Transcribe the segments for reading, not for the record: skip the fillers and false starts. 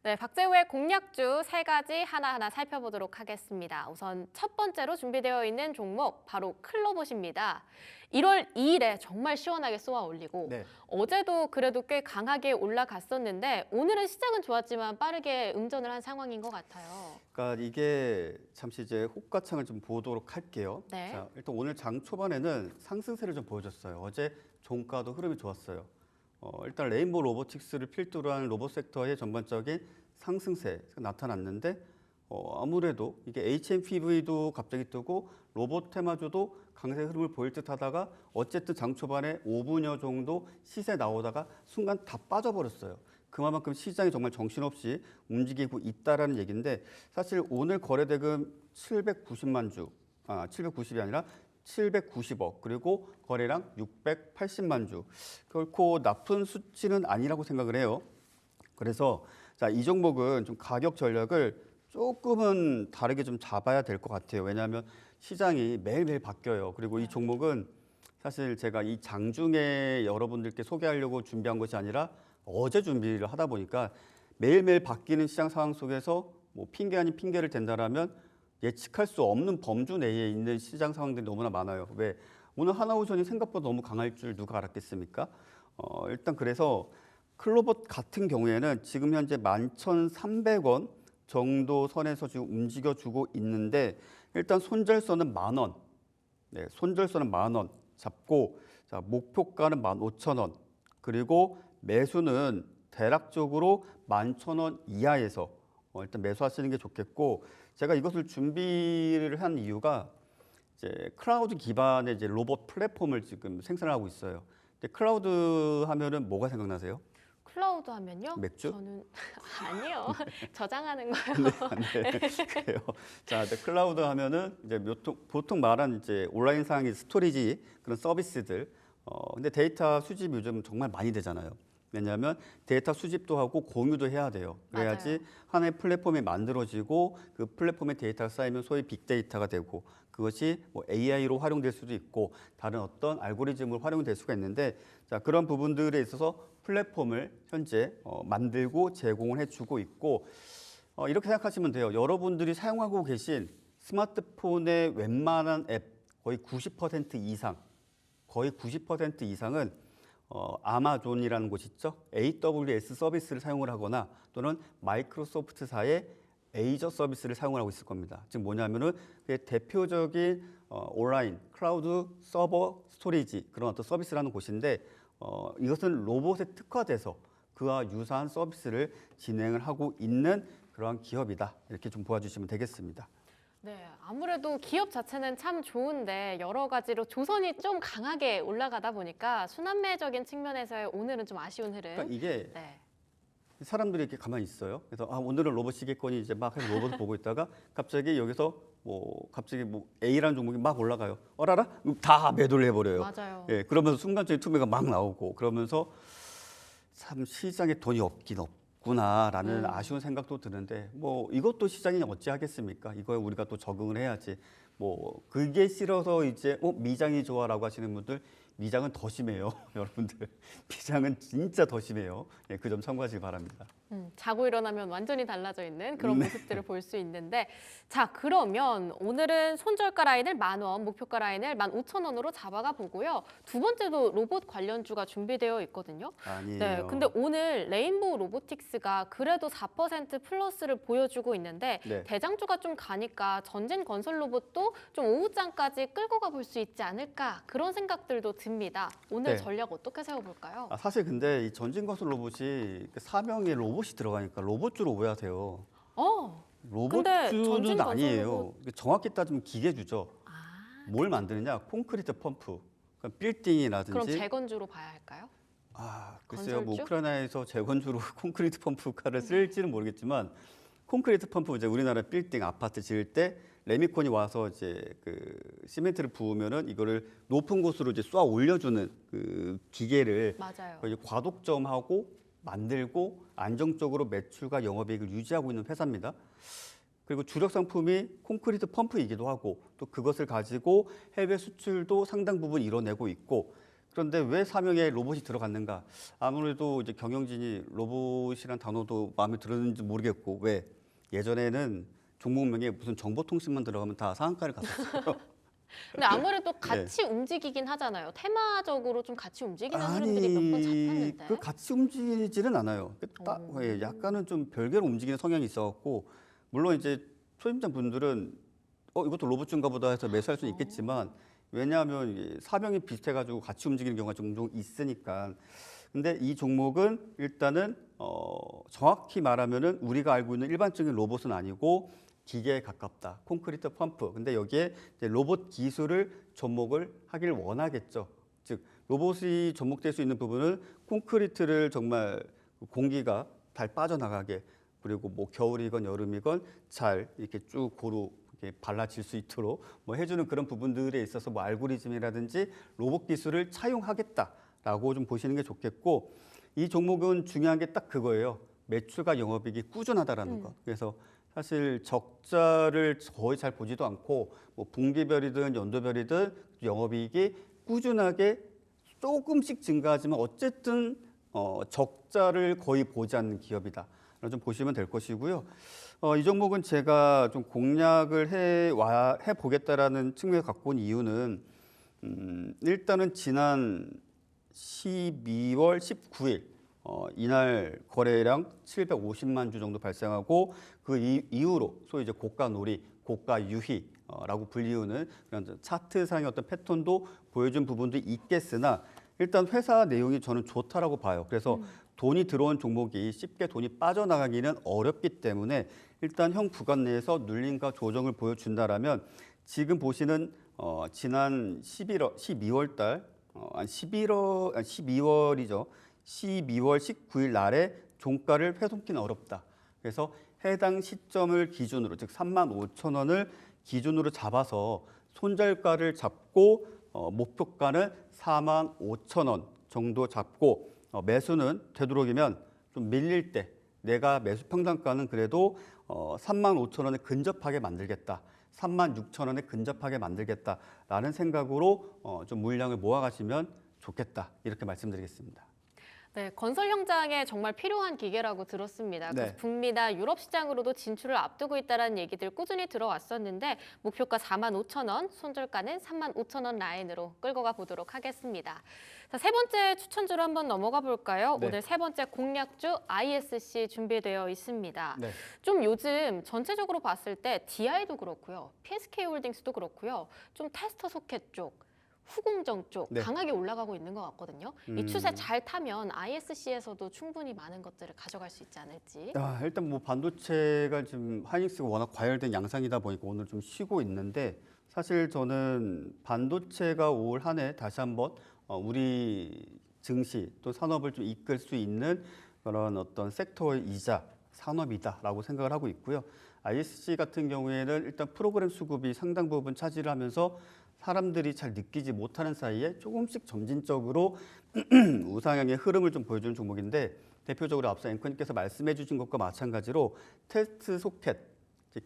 네, 박재우의 공략주 세 가지 하나하나 살펴보도록 하겠습니다. 우선 첫 번째로 준비되어 있는 종목 바로 클로봇입니다. 1월 2일에 정말 시원하게 쏘아 올리고 네. 어제도 그래도 꽤 강하게 올라갔었는데 오늘은 시작은 좋았지만 빠르게 음전을 한 상황인 것 같아요. 그러니까 이게 잠시 이제 호가창을 좀 보도록 할게요. 네. 자, 일단 오늘 장 초반에는 상승세를 좀 보여줬어요. 어제 종가도 흐름이 좋았어요. 일단 레인보우 로보틱스를 필두로 한 로봇 섹터의 전반적인 상승세가 나타났는데 아무래도 이게 HMPV도 갑자기 뜨고 로봇 테마주도 강세 흐름을 보일 듯 하다가 어쨌든 장 초반에 5분여 정도 시세 나오다가 순간 다 빠져버렸어요. 그만큼 시장이 정말 정신없이 움직이고 있다라는 얘기인데 사실 오늘 거래대금 790만 주, 790이 아니라 790억 그리고 거래량 680만 주. 결코 나쁜 수치는 아니라고 생각을 해요. 그래서 자, 이 종목은 좀 가격 전략을 조금은 다르게 좀 잡아야 될 것 같아요. 왜냐하면 시장이 매일매일 바뀌어요. 그리고 이 종목은 사실 제가 이 장중에 여러분들께 소개하려고 준비한 것이 아니라 어제 준비를 하다 보니까 매일매일 바뀌는 시장 상황 속에서 뭐 핑계 아닌 핑계를 댄다라면 예측할 수 없는 범주 내에 있는 시장 상황들이 너무나 많아요. 왜? 오늘 하나오션이 생각보다 너무 강할 줄 누가 알았겠습니까? 일단 그래서 클로봇 같은 경우에는 지금 현재 11,300원 정도 선에서 지금 움직여주고 있는데 일단 손절선은 10,000원. 네, 손절선은 10,000원 잡고 자, 목표가는 15,000원. 그리고 매수는 대략적으로 11,000원 이하에서 일단 매수하시는 게 좋겠고 제가 이것을 준비를 한 이유가 이제 클라우드 기반의 이제 로봇 플랫폼을 지금 생산하고 있어요. 근데 클라우드 하면은 뭐가 생각나세요? 클라우드 하면요? 맥주? 저는 아니요. 저장하는 거요. 네, 그래요. 자, 이제 클라우드 하면은 이제 보통 말하는 이제 온라인상의 스토리지 그런 서비스들. 근데 데이터 수집 요즘 정말 많이 되잖아요. 왜냐하면 데이터 수집도 하고 공유도 해야 돼요. 그래야지 맞아요. 하나의 플랫폼이 만들어지고 그 플랫폼에 데이터가 쌓이면 소위 빅데이터가 되고 그것이 뭐 AI로 활용될 수도 있고 다른 어떤 알고리즘으로 활용될 수가 있는데 자, 그런 부분들에 있어서 플랫폼을 현재 만들고 제공을 해주고 있고 이렇게 생각하시면 돼요. 여러분들이 사용하고 계신 스마트폰의 웬만한 앱 거의 90% 이상 거의 90% 이상은 아마존이라는 곳 있죠. AWS 서비스를 사용을 하거나 또는 마이크로소프트사의 에이저 서비스를 사용을 하고 있을 겁니다. 즉 뭐냐면은 대표적인 온라인 클라우드 서버 스토리지 그런 어떤 서비스라는 곳인데 이것은 로봇에 특화돼서 그와 유사한 서비스를 진행을 하고 있는 그러한 기업이다. 이렇게 좀 보아주시면 되겠습니다. 네, 아무래도 기업 자체는 참 좋은데 여러 가지로 조선이 좀 강하게 올라가다 보니까 순환매적인 측면에서의 오늘은 좀 아쉬운 흐름. 그러니까 이게 네. 사람들이 이렇게 가만히 있어요. 그래서 오늘은 로봇이겠거니 이제 막 해서 로봇을 보고 있다가 갑자기 여기서 갑자기 A라는 종목이 막 올라가요. 어라라? 다 매도를 해버려요. 맞아요. 예, 그러면서 순간적인 투매가 막 나오고 그러면서 참 시장에 돈이 없긴 없구나라는 아쉬운 생각도 드는데 이것도 시장이 어찌하겠습니까? 이거에 우리가 또 적응을 해야지. 그게 싫어서 이제 미장이 좋아라고 하시는 분들 미장은 더 심해요. 여러분들 미장은 진짜 더 심해요. 예, 그 점 참고하시기 바랍니다. 자고 일어나면 완전히 달라져 있는 그런 모습들을 볼 수 있는데 자 그러면 오늘은 손절가 라인을 10,000원, 목표가 라인을 15,000원으로 잡아가 보고요. 두 번째도 로봇 관련주가 준비되어 있거든요. 아니에요. 네, 근데 오늘 레인보우 로보틱스가 그래도 4% 플러스를 보여주고 있는데 네. 대장주가 좀 가니까 전진 건설 로봇도 좀 오후장까지 끌고 가볼 수 있지 않을까 그런 생각들도 듭니다. 오늘 네. 전략 어떻게 세워볼까요? 사실 근데 이 전진건설 로봇이 사명에 로봇이 들어가니까 로봇주로 오해하세요. 근데 전진 로봇주는 건설 아니에요. 정확히 따지면 기계주죠. 뭘 만드느냐? 콘크리트 펌프, 그러니까 빌딩이라든지. 그럼 재건주로 봐야 할까요? 글쎄요. 건설주? 우크라이나에서 재건주로 콘크리트 펌프카를 쓸지는 모르겠지만 콘크리트 펌프 이제 우리나라 빌딩 아파트 지을 때 레미콘이 와서 이제 그 시멘트를 부으면은 이거를 높은 곳으로 이제 쏘아 올려주는 그 기계를 맞아요. 이제 과독점하고 만들고 안정적으로 매출과 영업이익을 유지하고 있는 회사입니다. 그리고 주력 상품이 콘크리트 펌프이기도 하고 또 그것을 가지고 해외 수출도 상당 부분 이뤄내고 있고 그런데 왜 사명에 로봇이 들어갔는가? 아무래도 이제 경영진이 로봇이란 단어도 마음에 들었는지 모르겠고 왜 예전에는 종목명에 무슨 정보통신만 들어가면 다 상한가를 갔었어요. 근데 아무래도 네. 같이 움직이긴 하잖아요. 테마적으로 좀 같이 움직이는 흐름들이 몇 번 잡혔는데. 그 같이 움직이지는 않아요. 예, 약간은 좀 별개로 움직이는 성향이 있어갖고 물론 이제 초심자 분들은 이것도 로봇인가 보다 해서 매수할 수는 있겠지만 왜냐하면 이게 사명이 비슷해가지고 같이 움직이는 경우가 종종 있으니까. 근데 이 종목은 일단은 정확히 말하면은 우리가 알고 있는 일반적인 로봇은 아니고 기계에 가깝다. 콘크리트 펌프. 근데 여기에 이제 로봇 기술을 접목을 하길 원하겠죠. 즉 로봇이 접목될 수 있는 부분은 콘크리트를 정말 공기가 잘 빠져나가게 그리고 뭐 겨울이건 여름이건 잘 이렇게 쭉 고루 이렇게 발라질 수 있도록 뭐 해주는 그런 부분들에 있어서 뭐 알고리즘이라든지 로봇 기술을 차용하겠다라고 좀 보시는 게 좋겠고 이 종목은 중요한 게 딱 그거예요. 매출과 영업이익이 꾸준하다라는 것. 그래서 사실 적자를 거의 잘 보지도 않고 뭐 분기별이든 연도별이든 영업이익이 꾸준하게 조금씩 증가하지만 어쨌든 적자를 거의 보지 않는 기업이다. 좀 보시면 될 것이고요. 이 종목은 제가 좀 공략을 해 보겠다라는 측면에서 갖고 온 이유는 일단은 지난 12월 19일 이날 거래량 750만 주 정도 발생하고 그 이후로 소위 이제 고가 놀이, 고가 유희라고 불리우는 그런 차트상의 어떤 패턴도 보여준 부분도 있겠으나 일단 회사 내용이 저는 좋다라고 봐요. 그래서 돈이 들어온 종목이 쉽게 돈이 빠져나가기는 어렵기 때문에 일단 형 구간 내에서 눌림과 조정을 보여준다라면 지금 보시는 지난 12월 달 12월이죠. 12월 19일 날에 종가를 훼손키는 어렵다. 그래서 해당 시점을 기준으로 즉 35,000원을 기준으로 잡아서 손절가를 잡고 목표가는 45,000원 정도 잡고 매수는 되도록이면 좀 밀릴 때 내가 매수 평단가는 그래도 35,000원에 근접하게 만들겠다. 36,000원에 근접하게 만들겠다라는 생각으로 좀 물량을 모아가시면 좋겠다. 이렇게 말씀드리겠습니다. 네, 건설 현장에 정말 필요한 기계라고 들었습니다. 그래서 네. 북미나 유럽 시장으로도 진출을 앞두고 있다는 얘기들 꾸준히 들어왔었는데 목표가 45,000원, 손절가는 35,000원 라인으로 끌고 가 보도록 하겠습니다. 자, 세 번째 추천주로 한번 넘어가 볼까요? 네. 오늘 세 번째 공략주 ISC 준비되어 있습니다. 네. 좀 요즘 전체적으로 봤을 때 DI도 그렇고요, PSK홀딩스도 그렇고요, 좀 테스터 소켓 쪽, 후공정 쪽 네. 강하게 올라가고 있는 것 같거든요. 이 추세 잘 타면 ISC에서도 충분히 많은 것들을 가져갈 수 있지 않을지. 일단 뭐 반도체가 지금 하이닉스가 워낙 과열된 양상이다 보니까 오늘 좀 쉬고 있는데 사실 저는 반도체가 올 한 해 다시 한번 우리 증시 또 산업을 좀 이끌 수 있는 그런 어떤 섹터이자 산업이다라고 생각을 하고 있고요. ISC 같은 경우에는 일단 프로그램 수급이 상당 부분 차지를 하면서 사람들이 잘 느끼지 못하는 사이에 조금씩 점진적으로 우상향의 흐름을 좀 보여주는 종목인데 대표적으로 앞서 앵커님께서 말씀해 주신 것과 마찬가지로 테스트 소켓,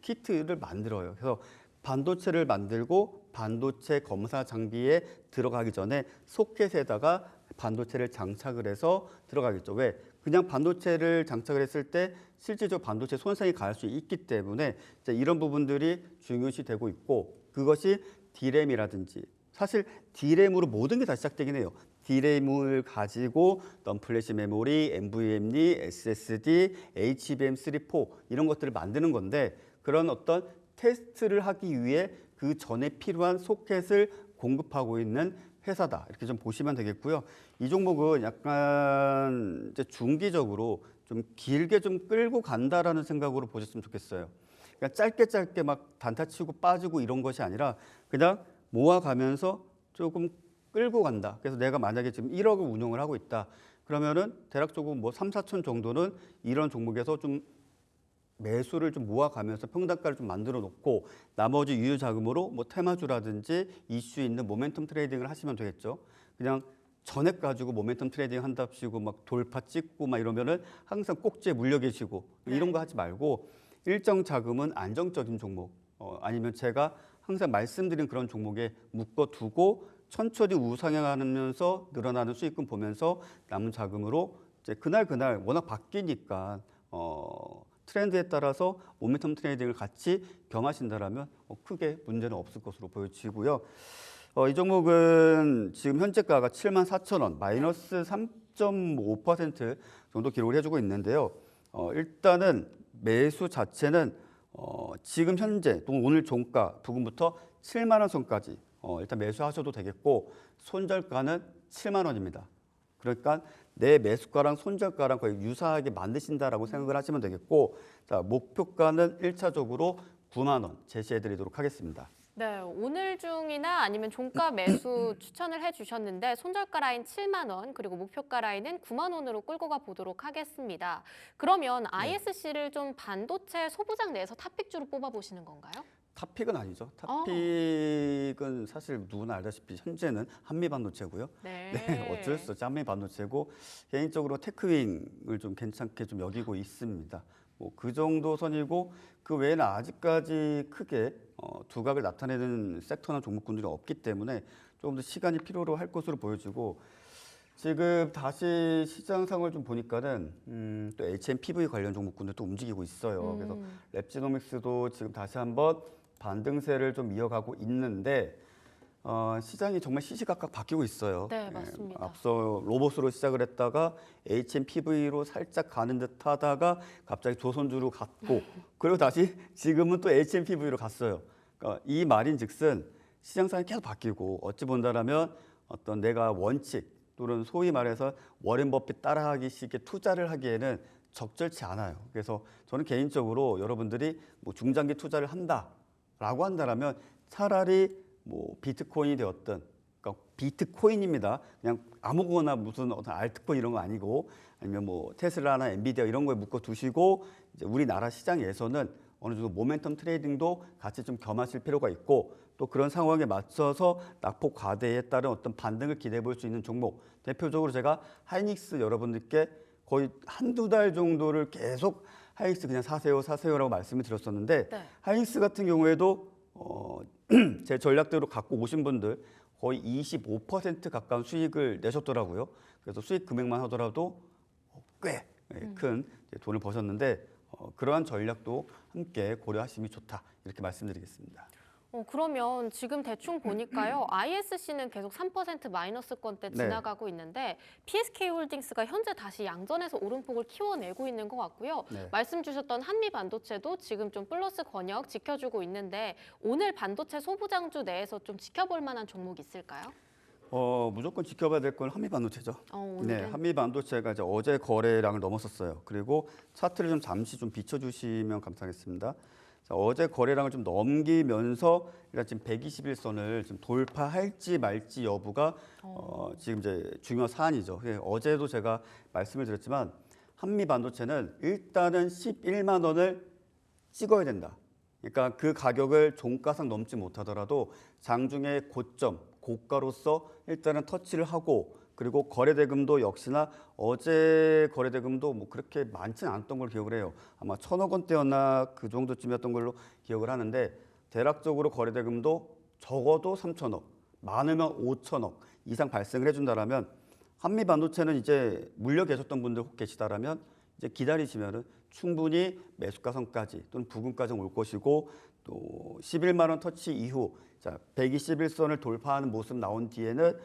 키트를 만들어요. 그래서 반도체를 만들고 반도체 검사 장비에 들어가기 전에 소켓에다가 반도체를 장착을 해서 들어가겠죠. 왜? 그냥 반도체를 장착을 했을 때 실질적으로 반도체 손상이 가할 수 있기 때문에 이제 이런 부분들이 중요시 되고 있고 그것이 D램이라든지 사실 D램으로 모든 게 다 시작되긴 해요. D램을 가지고 넌플래시 메모리, NVMe, SSD, HBM 3, 4 이런 것들을 만드는 건데 그런 어떤 테스트를 하기 위해 그 전에 필요한 소켓을 공급하고 있는 회사다. 이렇게 좀 보시면 되겠고요. 이 종목은 약간 이제 중기적으로 좀 길게 좀 끌고 간다라는 생각으로 보셨으면 좋겠어요. 그러니까 짧게 막 단타 치고 빠지고 이런 것이 아니라 그냥 모아가면서 조금 끌고 간다. 그래서 내가 만약에 지금 1억을 운용을 하고 있다. 그러면은 대략적으로 뭐 3, 4천 정도는 이런 종목에서 좀 매수를 좀 모아가면서 평단가를 좀 만들어 놓고 나머지 유효 자금으로 뭐 테마주라든지 이슈 있는 모멘텀 트레이딩을 하시면 되겠죠. 그냥 전액 가지고 모멘텀 트레이딩 한답시고 막 돌파 찍고 막 이러면은 항상 꼭지에 물려 계시고 이런 거 하지 말고 일정 자금은 안정적인 종목 아니면 제가 항상 말씀드린 그런 종목에 묶어두고 천천히 우상향하면서 늘어나는 수익금 보면서 남은 자금으로 이제 그날 워낙 바뀌니까 트렌드에 따라서 모멘텀 트레이딩을 같이 겸하신다라면 크게 문제는 없을 것으로 보여지고요. 이 종목은 지금 현재가가 74,000원, 마이너스 3.5% 정도 기록을 해주고 있는데요. 일단은 매수 자체는 지금 현재 또 오늘 종가 부근부터 7만 원 선까지 일단 매수하셔도 되겠고 손절가는 7만 원입니다. 그러니까 내 매수가랑 손절가랑 거의 유사하게 만드신다라고 생각을 하시면 되겠고, 자, 목표가는 1차적으로 9만 원 제시해 드리도록 하겠습니다. 네, 오늘 중이나 아니면 종가 매수 추천을 해주셨는데 손절가 라인 7만 원 그리고 목표가 라인은 9만 원으로 끌고 가 보도록 하겠습니다. 그러면 ISC를 좀 반도체 소부장 내에서 탑픽주로 뽑아보시는 건가요? 탑픽은 아니죠. 탑픽은 사실 누구나 알다시피 현재는 한미반도체고요. 네, 어쩔 수 없이 한미반도체고 개인적으로 테크윙을 좀 괜찮게 좀 여기고 있습니다. 뭐 그 정도 선이고 그 외에는 아직까지 크게 두각을 나타내는 섹터나 종목군들이 없기 때문에 조금 더 시간이 필요로 할 것으로 보여지고 지금 다시 시장 상황을 좀 보니까는 또 HMPV 관련 종목군들도 움직이고 있어요. 그래서 랩지노믹스도 지금 다시 한번 반등세를 좀 이어가고 있는데 시장이 정말 시시각각 바뀌고 있어요. 네, 맞습니다. 앞서 로봇으로 시작을 했다가 HMPV로 살짝 가는 듯 하다가 갑자기 조선주로 갔고 그리고 다시 지금은 또 HMPV로 갔어요. 그러니까 이 말인즉슨 시장 상황이 계속 바뀌고 어찌 본다라면 어떤 내가 원칙 또는 소위 말해서 워렌 버핏 따라하기 식의 투자를 하기에는 적절치 않아요. 그래서 저는 개인적으로 여러분들이 뭐 중장기 투자를 한다라고 한다라면 차라리 뭐 비트코인이 되었든, 그러니까 비트코인입니다. 그냥 아무거나 무슨 어떤 알트코인 이런 거 아니고 아니면 뭐 테슬라나 엔비디아 이런 거에 묶어 두시고 이제 우리나라 시장에서는 어느 정도 모멘텀 트레이딩도 같이 좀 겸하실 필요가 있고 또 그런 상황에 맞춰서 낙폭 과대에 따른 어떤 반등을 기대해 볼 수 있는 종목 대표적으로 제가 하이닉스 여러분들께 거의 한두 달 정도를 계속 하이닉스 그냥 사세요라고 말씀을 드렸었는데 네. 하이닉스 같은 경우에도 제 전략대로 갖고 오신 분들 거의 25% 가까운 수익을 내셨더라고요. 그래서 수익 금액만 하더라도 꽤 큰 돈을 버셨는데 그러한 전략도 함께 고려하심이 좋다 이렇게 말씀드리겠습니다. 그러면 지금 대충 보니까요. ISC는 계속 3% 마이너스권대 지나가고 있는데 PSK홀딩스가 현재 다시 양전에서 오름폭을 키워내고 있는 것 같고요. 말씀 주셨던 한미반도체도 지금 좀 플러스 권역 지켜주고 있는데 오늘 반도체 소부장주 내에서 좀 지켜볼 만한 종목 있을까요? 무조건 지켜봐야 될 건 한미반도체죠. 오늘은? 네, 한미반도체가 이제 어제 거래량을 넘었었어요. 그리고 차트를 좀 잠시 좀 비춰주시면 감사하겠습니다. 자, 어제 거래량을 좀 넘기면서 일단 지금 121선을 좀 돌파할지 말지 여부가 지금 이제 중요한 사안이죠. 어제도 제가 말씀을 드렸지만 한미반도체는 일단은 11만 원을 찍어야 된다. 그러니까 그 가격을 종가상 넘지 못하더라도 장중에 고점, 고가로서 일단은 터치를 하고 그리고 거래대금도 역시나 어제 거래대금도 뭐 그렇게 많지는 않았던 걸 기억을 해요. 아마 1,000억 원대였나 그 정도쯤이었던 걸로 기억을 하는데 대략적으로 거래대금도 적어도 3,000억, 많으면 5,000억 이상 발생을 해준다라면 한미반도체는 이제 물려 계셨던 분들 혹 계시다라면 이제 기다리시면은 충분히 매수가선까지 또는 부근까지 올 것이고 또 11만 원 터치 이후 자 121선을 돌파하는 모습 나온 뒤에는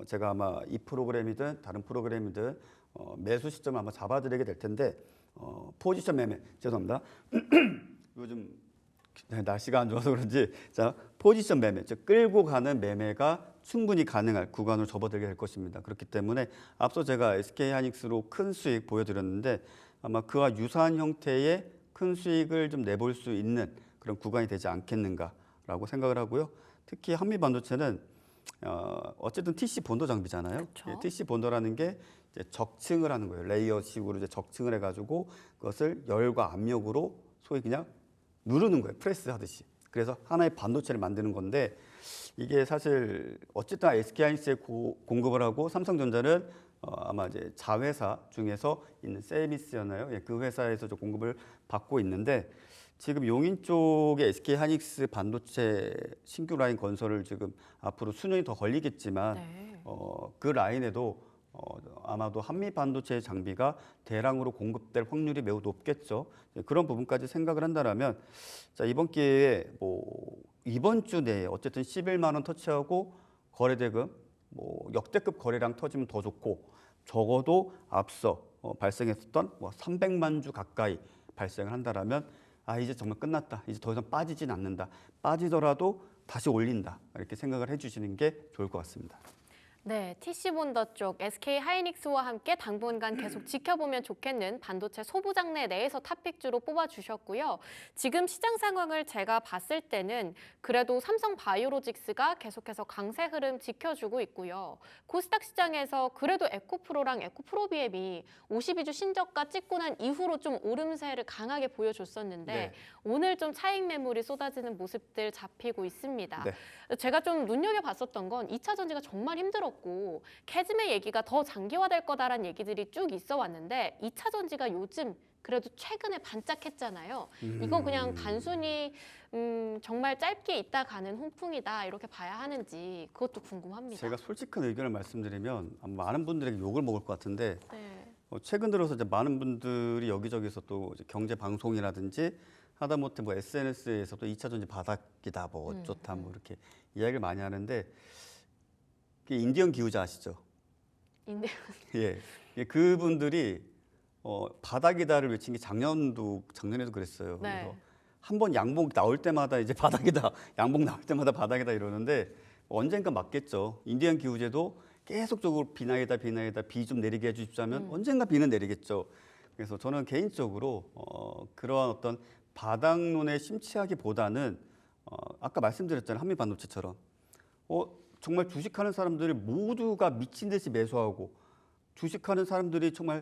제가 아마 이 프로그램이든 다른 프로그램이든 매수 시점을 아마 잡아드리게 될 텐데 포지션 매매 죄송합니다. 요즘 날씨가 안 좋아서 그런지 자 포지션 매매 즉 끌고 가는 매매가 충분히 가능할 구간으로 접어들게 될 것입니다. 그렇기 때문에 앞서 제가 SK하이닉스로 큰 수익 보여드렸는데 아마 그와 유사한 형태의 큰 수익을 좀 내볼 수 있는 그런 구간이 되지 않겠는가라고 생각을 하고요. 특히 한미반도체는 어쨌든 TC 본도 장비잖아요. 예, TC 본도라는 게 이제 적층을 하는 거예요. 레이어식으로 이제 적층을 해가지고 그것을 열과 압력으로 소위 그냥 누르는 거예요. 프레스 하듯이. 그래서 하나의 반도체를 만드는 건데 이게 사실 어쨌든 SK하이닉스에 공급을 하고 삼성전자는 아마 이제 자회사 중에서 있는 세미스였나요? 예, 그 회사에서 공급을 받고 있는데 지금 용인 쪽에 SK 하이닉스 반도체 신규 라인 건설을 지금 앞으로 수년이 더 걸리겠지만 네. 그 라인에도 아마도 한미 반도체 장비가 대량으로 공급될 확률이 매우 높겠죠. 그런 부분까지 생각을 한다면 자, 이번 기회에 이번 주 내에 어쨌든 11만 원 터치하고 거래대금 역대급 거래량 터지면 더 좋고 적어도 앞서 발생했었던 300만 주 가까이 발생을 한다라면 이제 정말 끝났다. 이제 더 이상 빠지진 않는다. 빠지더라도 다시 올린다. 이렇게 생각을 해주시는 게 좋을 것 같습니다. 네, TC본더 쪽 SK 하이닉스와 함께 당분간 계속 지켜보면 좋겠는 반도체 소부 장내 내에서 탑픽주로 뽑아주셨고요. 지금 시장 상황을 제가 봤을 때는 그래도 삼성 바이오로직스가 계속해서 강세 흐름 지켜주고 있고요. 코스닥 시장에서 그래도 에코프로랑 에코프로비엠이 52주 신저가 찍고 난 이후로 좀 오름세를 강하게 보여줬었는데 네. 오늘 좀 차익 매물이 쏟아지는 모습들 잡히고 있습니다. 네. 제가 좀 눈여겨봤었던 건 2차 전지가 정말 힘들었고 캐즘의 얘기가 더 장기화될 거다라는 얘기들이 쭉 있어 왔는데 2차 전지가 요즘 그래도 최근에 반짝했잖아요. 이건 그냥 단순히 정말 짧게 있다 가는 홍풍이다 이렇게 봐야 하는지 그것도 궁금합니다. 제가 솔직한 의견을 말씀드리면 아마 많은 분들에게 욕을 먹을 것 같은데 네. 최근 들어서 이제 많은 분들이 여기저기서 또 이제 경제 방송이라든지 하다못해 SNS에서도 2차 전지 바닥이다 어쩌다 이렇게 이야기를 많이 하는데 인디언 기후자 아시죠? 예, 그분들이 바닥이다를 외친 게 작년에도 그랬어요. 네. 그래서 한번 양봉 나올 때마다 이제 바닥이다, 양봉 나올 때마다 바닥이다 이러는데 언젠가 맞겠죠. 인디언 기후제도 계속적으로 비나이다 비 좀 내리게 해주십자면 언젠가 비는 내리겠죠. 그래서 저는 개인적으로 그러한 어떤 바닥론에 심취하기보다는 아까 말씀드렸잖아요. 한미 반도체처럼 정말 주식하는 사람들이 모두가 미친 듯이 매수하고 주식하는 사람들이 정말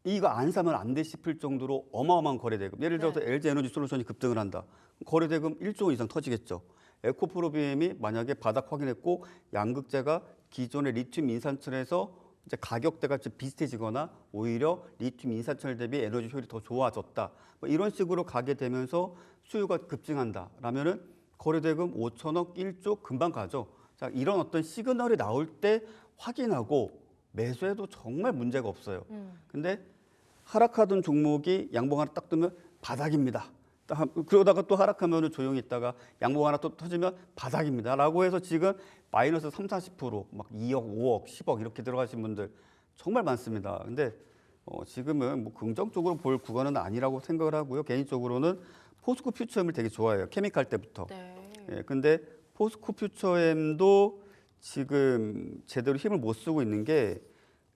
이거 안 사면 안 돼 싶을 정도로 어마어마한 거래대금. 예를 들어서 LG 에너지 솔루션이 급등을 한다. 거래대금 1조 원 이상 터지겠죠. 에코프로비엠이 만약에 바닥 확인했고 양극재가 기존의 리튬 인산철에서 이제 가격대가 좀 비슷해지거나 오히려 리튬 인산철 대비 에너지 효율이 더 좋아졌다. 이런 식으로 가게 되면서 수요가 급증한다라면은 거래대금 5천억 1조 금방 가죠. 자, 이런 어떤 시그널이 나올 때 확인하고 매수해도 정말 문제가 없어요. 근데 하락하던 종목이 양봉 하나 딱 뜨면 바닥입니다. 그러다가 또 하락하면 조용히 있다가 양봉 하나 또 터지면 바닥입니다. 라고 해서 지금 마이너스 3, 40% 막 2억, 5억, 10억 이렇게 들어가신 분들 정말 많습니다. 근데 지금은 긍정적으로 볼 구간은 아니라고 생각을 하고요. 개인적으로는 포스코 퓨처엠을 되게 좋아해요. 케미칼 때부터. 네. 예, 근데 포스코 퓨처엠도 지금 제대로 힘을 못 쓰고 있는 게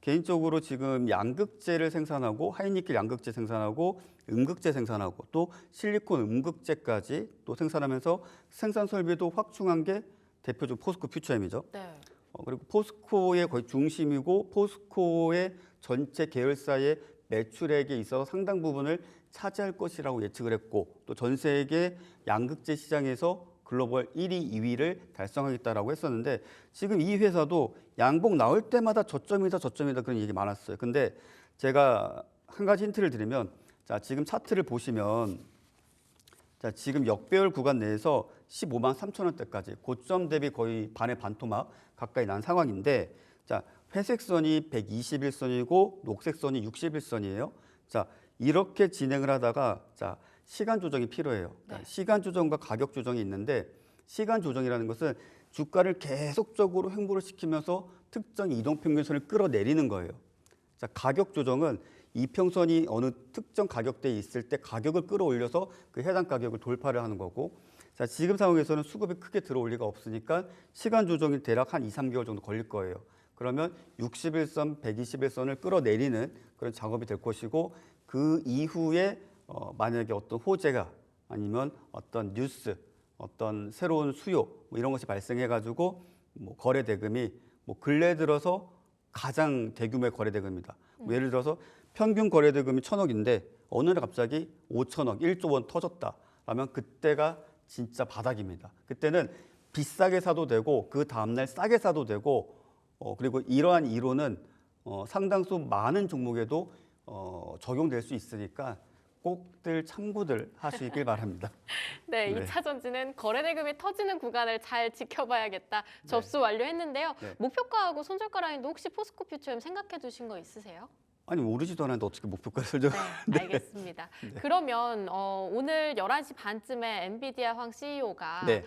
개인적으로 지금 양극재를 생산하고 하이니켈 양극재 생산하고 음극재 생산하고 또 실리콘 음극재까지 또 생산하면서 생산 설비도 확충한 게 대표적 포스코 퓨처엠이죠. 네. 그리고 포스코의 거의 중심이고 포스코의 전체 계열사의 매출액에 있어서 상당 부분을 차지할 것이라고 예측을 했고 또 전 세계 양극재 시장에서 글로벌 1위, 2위를 달성하겠다라고 했었는데 지금 이 회사도 양봉 나올 때마다 저점이다 그런 얘기 많았어요. 근데 제가 한 가지 힌트를 드리면 자, 지금 차트를 보시면 자, 지금 역배열 구간 내에서 15만 3천 원대까지 고점 대비 거의 반의 반토막 가까이 난 상황인데 자, 회색 선이 121선이고 녹색 선이 61선이에요. 자, 이렇게 진행을 하다가 자, 시간 조정이 필요해요. 네. 시간 조정과 가격 조정이 있는데 시간 조정이라는 것은 주가를 계속적으로 횡보를 시키면서 특정 이동평균선을 끌어내리는 거예요. 자, 가격 조정은 이평선이 어느 특정 가격대에 있을 때 가격을 끌어올려서 그 해당 가격을 돌파를 하는 거고 자, 지금 상황에서는 수급이 크게 들어올 리가 없으니까 시간 조정이 대략 한 2, 3개월 정도 걸릴 거예요. 그러면 61선, 121선을 끌어내리는 그런 작업이 될 것이고 그 이후에 만약에 어떤 호재가 아니면 어떤 뉴스, 어떤 새로운 수요 이런 것이 발생해가지고 거래 대금이 근래 들어서 가장 대규모의 거래 대금입니다. 예를 들어서 평균 거래 대금이 1,000억인데 어느 날 갑자기 5천억, 1조 원 터졌다. 라면 그때가 진짜 바닥입니다. 그때는 비싸게 사도 되고 그 다음날 싸게 사도 되고 그리고 이러한 이론은 상당수 많은 종목에도 적용될 수 있으니까 꼭들 참고들 하시길 바랍니다. 네, 네. 2차 전지는 거래 대금이 터지는 구간을 잘 지켜봐야겠다. 접수 완료했는데요. 네. 목표가하고 손절가 라인도 혹시 포스코 퓨처엠 생각해 두신 거 있으세요? 아니 오르지도 않았는데 어떻게 목표가를 설정? 네, 알겠습니다. 그러면 오늘 11시 반쯤에 엔비디아 황 CEO가 네.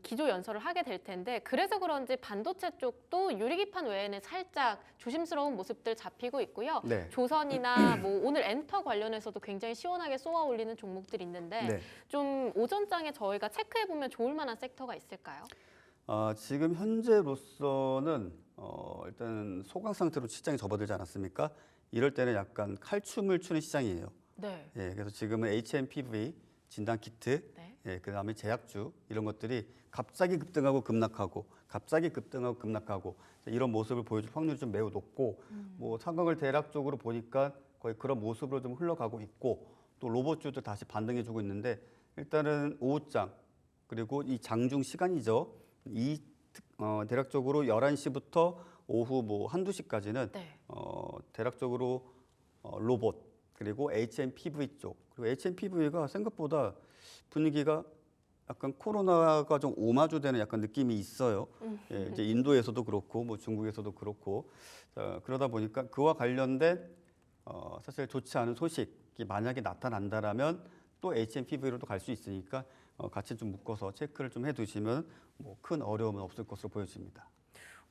기조 연설을 하게 될 텐데 그래서 그런지 반도체 쪽도 유리기판 외에는 살짝 조심스러운 모습들 잡히고 있고요. 네. 조선이나 뭐 오늘 엔터 관련해서도 굉장히 시원하게 쏘아 올리는 종목들이 있는데 네. 좀 오전장에 저희가 체크해 보면 좋을 만한 섹터가 있을까요? 지금 현재로서는 일단 소강 상태로 시장이 접어들지 않았습니까? 이럴 때는 약간 칼춤을 추는 시장이에요. 네. 예, 그래서 지금은 HMPV 진단 키트, 네. 예, 그다음에 제약주 이런 것들이 갑자기 급등하고 급락하고, 갑자기 급등하고 급락하고 이런 모습을 보여줄 확률이 좀 매우 높고, 뭐 상황을 대략적으로 보니까 거의 그런 모습으로 좀 흘러가고 있고, 또 로봇주도 다시 반등해주고 있는데 일단은 오후장 그리고 이 장중 시간이죠. 대략적으로 11시부터 오후 뭐 한두 시까지는 네. 대략적으로 로봇 그리고 HMPV 쪽 그리고 HMPV가 생각보다 분위기가 약간 코로나가 좀 오마주되는 약간 느낌이 있어요. 예, 이제 인도에서도 그렇고 뭐 중국에서도 그렇고 그러다 보니까 그와 관련된 사실 좋지 않은 소식이 만약에 나타난다라면 또 HMPV로도 갈 수 있으니까 같이 좀 묶어서 체크를 좀 해두시면 뭐 큰 어려움은 없을 것으로 보여집니다.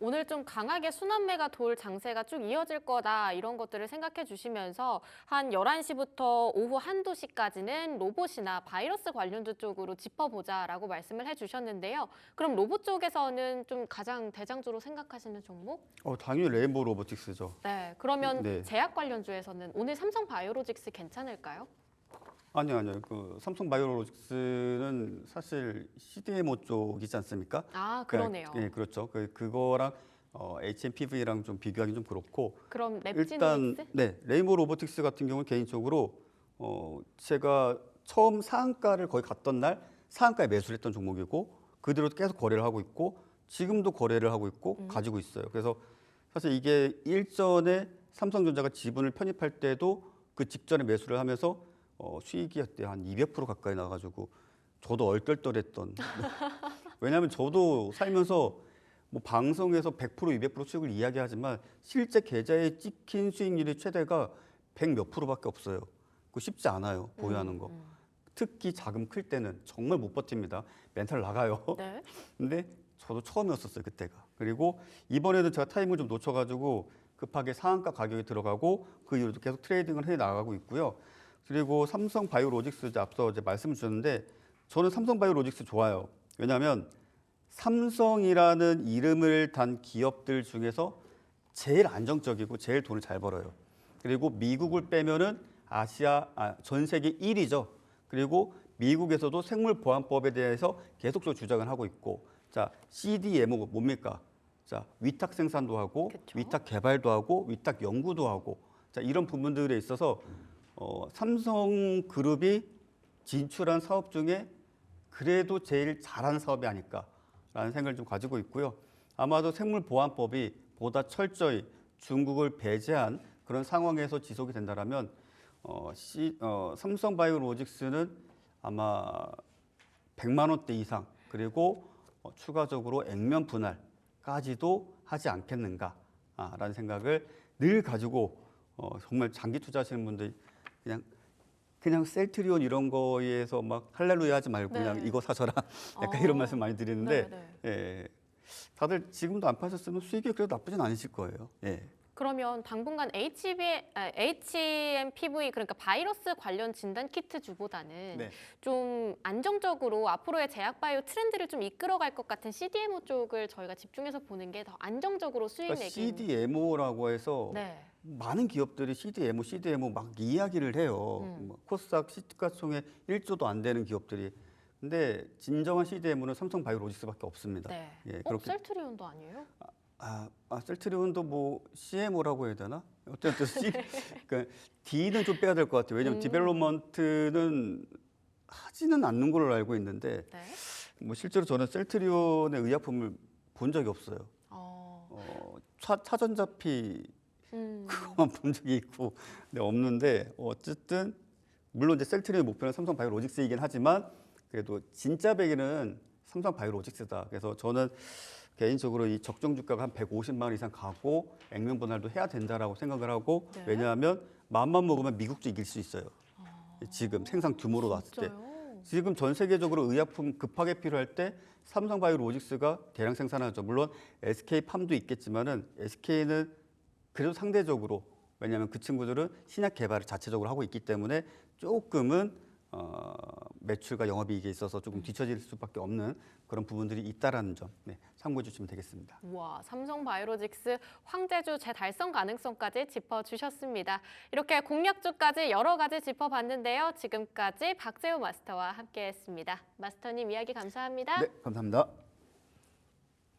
오늘 좀 강하게 순환매가 돌 장세가 쭉 이어질 거다 이런 것들을 생각해 주시면서 한 11시부터 오후 한두 시까지는 로봇이나 바이러스 관련주 쪽으로 짚어보자라고 말씀을 해주셨는데요. 그럼 로봇 쪽에서는 좀 가장 대장주로 생각하시는 종목? 당연히 레인보우 로보틱스죠. 네, 그러면 네. 제약 관련주에서는 오늘 삼성 바이오로직스 괜찮을까요? 아니요. 그 삼성 바이오로직스는 사실 CDMO 쪽이지 않습니까? 아, 그러네요. 예, 그렇죠. 그거랑 HMPV랑 좀 비교하기 좀 그렇고. 그럼 일단 랩지노믹스? 네, 레인보우 로보틱스 같은 경우는 개인적으로 제가 처음 상한가를 거의 갔던 날 상한가에 매수를 했던 종목이고 그대로 계속 거래를 하고 있고 지금도 거래를 하고 있고 가지고 있어요. 그래서 사실 이게 일전에 삼성전자가 지분을 편입할 때도 그 직전에 매수를 하면서 수익이 한 200% 가까이 나가지고 저도 얼떨떨했던. 왜냐하면 저도 살면서 뭐 방송에서 100% 200% 수익을 이야기하지만 실제 계좌에 찍힌 수익률이 최대가 100 몇 프로밖에 없어요. 그거 쉽지 않아요. 보유하는 거. 특히 자금 클 때는 정말 못 버팁니다. 멘탈 나가요. 네. 근데 저도 처음이었었어요 그때가. 그리고 이번에는 제가 타이밍을 좀 놓쳐가지고 급하게 상한가 가격이 들어가고 그 이후로도 계속 트레이딩을 해 나가고 있고요. 그리고 삼성 바이오로직스 앞서 이제 말씀 주셨는데 저는 삼성 바이오로직스 좋아요. 왜냐하면 삼성이라는 이름을 단 기업들 중에서 제일 안정적이고 제일 돈을 잘 벌어요. 그리고 미국을 빼면은 전 세계 1위죠. 그리고 미국에서도 생물보안법에 대해서 계속적으로 주장을 하고 있고, 자 CDMO 뭡니까? 자 위탁 생산도 하고, 그쵸. 위탁 개발도 하고, 위탁 연구도 하고, 자 이런 부분들에 있어서 삼성그룹이 진출한 사업 중에 그래도 제일 잘하는 사업이 아닐까라는 생각을 좀 가지고 있고요. 아마도 생물보안법이 보다 철저히 중국을 배제한 그런 상황에서 지속이 된다면 삼성바이오로직스는 아마 100만 원대 이상 그리고 추가적으로 액면 분할까지도 하지 않겠는가라는 생각을 늘 가지고 정말 장기 투자하시는 분들이 그냥 셀트리온 이런 거에서 막 할렐루야 하지 말고 네. 그냥 이거 사셔라 약간 이런 말씀 많이 드리는데 네. 예, 다들 지금도 안 파셨으면 수익이 그래도 나쁘진 않으실 거예요. 예. 그러면 당분간 HMPV 그러니까 바이러스 관련 진단 키트 주보다는 네. 좀 안정적으로 앞으로의 제약 바이오 트렌드를 좀 이끌어갈 것 같은 CDMO 쪽을 저희가 집중해서 보는 게 더 안정적으로 수익 그러니까 내기. CDMO라고 해서 네. 많은 기업들이 CDMO 막 이야기를 해요. 뭐 코스닥 시가총액 1조도 안 되는 기업들이. 근데 진정한 CDMO는 삼성바이오로직스밖에 없습니다. 네. 예, 셀트리온도 아니에요? 셀트리온도 뭐 CMO라고 해야 되나? 어쨌든 그러니까 D는 좀 빼야 될 것 같아요. 왜냐하면 디벨롭먼트는 하지는 않는 걸로 알고 있는데 네. 뭐 실제로 저는 셀트리온의 의약품을 본 적이 없어요. 차전자피 그것만 본 적이 있고 근데 없는데 어쨌든 물론 이제 셀트리온의 목표는 삼성바이오로직스이긴 하지만 그래도 진짜 배기는 삼성바이오로직스다. 그래서 저는 개인적으로 이 적정 주가가 한 150만 원 이상 가고 액면 분할도 해야 된다라고 생각을 하고 네. 왜냐하면 마음만 먹으면 미국도 이길 수 있어요. 지금 생산 규모로 봤을 때. 진짜요? 지금 전 세계적으로 의약품 급하게 필요할 때 삼성바이오로직스가 대량 생산하죠. 물론 SK팜도 있겠지만은 SK는 그래도 상대적으로 왜냐하면 그 친구들은 신약 개발을 자체적으로 하고 있기 때문에 조금은 매출과 영업이익에 있어서 조금 뒤처질 수밖에 없는 그런 부분들이 있다라는 점 참고해 주시면 되겠습니다. 와, 삼성바이오로직스 황제주 재달성 가능성까지 짚어주셨습니다. 이렇게 공략주까지 여러 가지 짚어봤는데요. 지금까지 박재우 마스터와 함께했습니다. 마스터님 이야기 감사합니다. 네, 감사합니다.